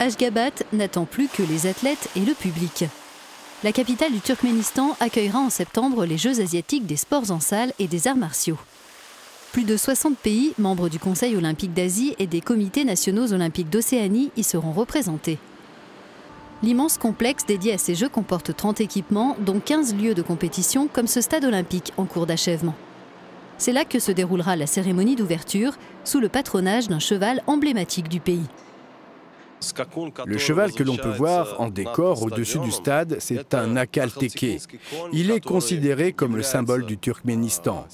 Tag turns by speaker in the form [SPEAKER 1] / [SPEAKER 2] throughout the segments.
[SPEAKER 1] Ashgabat n'attend plus que les athlètes et le public. La capitale du Turkménistan accueillera en septembre les Jeux asiatiques des sports en salle et des arts martiaux. Plus de 60 pays, membres du Conseil olympique d'Asie et des comités nationaux olympiques d'Océanie y seront représentés. L'immense complexe dédié à ces Jeux comporte 30 équipements, dont 15 lieux de compétition comme ce stade olympique en cours d'achèvement. C'est là que se déroulera la cérémonie d'ouverture, sous le patronage d'un cheval emblématique du pays.
[SPEAKER 2] Le cheval que l'on peut voir en décor au-dessus du stade, c'est un Akalteke. Il est considéré comme le symbole du Turkménistan.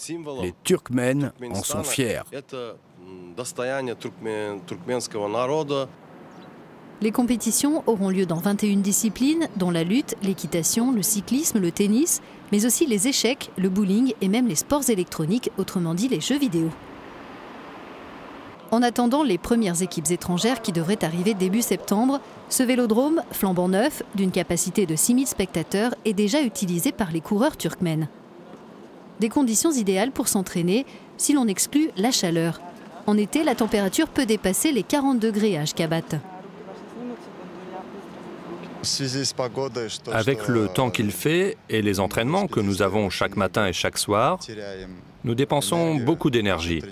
[SPEAKER 2] Les Turkmènes en sont fiers.
[SPEAKER 1] Les compétitions auront lieu dans 21 disciplines, dont la lutte, l'équitation, le cyclisme, le tennis, mais aussi les échecs, le bowling et même les sports électroniques, autrement dit les jeux vidéo. En attendant les premières équipes étrangères qui devraient arriver début septembre, ce vélodrome, flambant neuf, d'une capacité de 6000 spectateurs, est déjà utilisé par les coureurs turkmènes. Des conditions idéales pour s'entraîner si l'on exclut la chaleur. En été, la température peut dépasser les 40 degrés à Ashgabat.
[SPEAKER 3] Avec le temps qu'il fait et les entraînements que nous avons chaque matin et chaque soir, nous dépensons beaucoup d'énergie.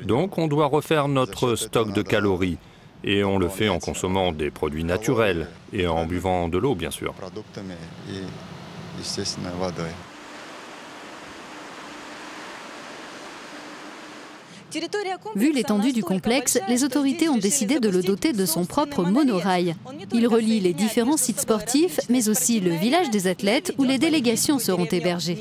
[SPEAKER 3] Donc on doit refaire notre stock de calories et on le fait en consommant des produits naturels et en buvant de l'eau, bien sûr.
[SPEAKER 1] Vu l'étendue du complexe, les autorités ont décidé de le doter de son propre monorail. Il relie les différents sites sportifs, mais aussi le village des athlètes où les délégations seront hébergées.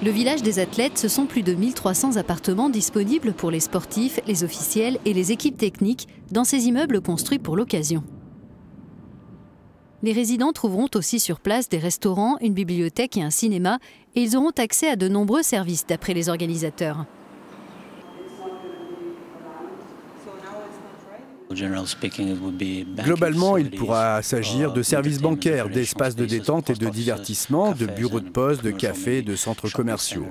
[SPEAKER 1] Le village des athlètes, ce sont plus de 1300 appartements disponibles pour les sportifs, les officiels et les équipes techniques dans ces immeubles construits pour l'occasion. Les résidents trouveront aussi sur place des restaurants, une bibliothèque et un cinéma, et ils auront accès à de nombreux services d'après les organisateurs.
[SPEAKER 2] Globalement, il pourra s'agir de services bancaires, d'espaces de détente et de divertissement, de bureaux de poste, de cafés, de centres commerciaux.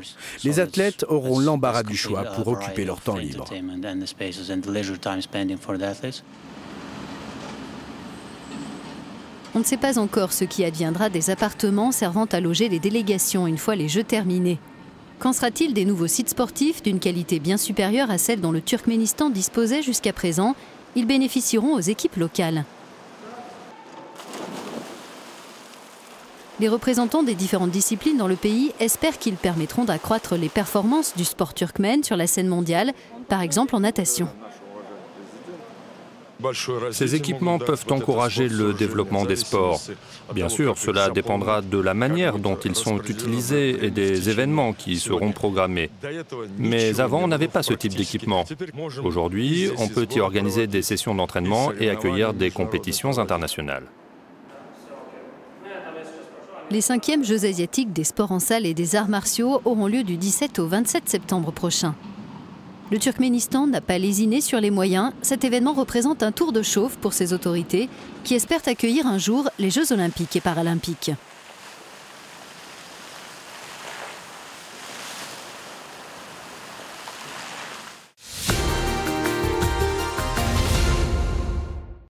[SPEAKER 2] Les athlètes auront l'embarras du choix pour occuper leur temps libre.
[SPEAKER 1] On ne sait pas encore ce qui adviendra des appartements servant à loger les délégations une fois les Jeux terminés. Qu'en sera-t-il des nouveaux sites sportifs d'une qualité bien supérieure à celle dont le Turkménistan disposait jusqu'à présent? Ils bénéficieront aux équipes locales. Les représentants des différentes disciplines dans le pays espèrent qu'ils permettront d'accroître les performances du sport turkmène sur la scène mondiale, par exemple en natation.
[SPEAKER 3] Ces équipements peuvent encourager le développement des sports. Bien sûr, cela dépendra de la manière dont ils sont utilisés et des événements qui seront programmés. Mais avant, on n'avait pas ce type d'équipement. Aujourd'hui, on peut y organiser des sessions d'entraînement et accueillir des compétitions internationales.
[SPEAKER 1] Les 5e Jeux asiatiques des sports en salle et des arts martiaux auront lieu du 17 au 27 septembre prochain. Le Turkménistan n'a pas lésiné sur les moyens. Cet événement représente un tour de chauffe pour ses autorités qui espèrent accueillir un jour les Jeux olympiques et paralympiques.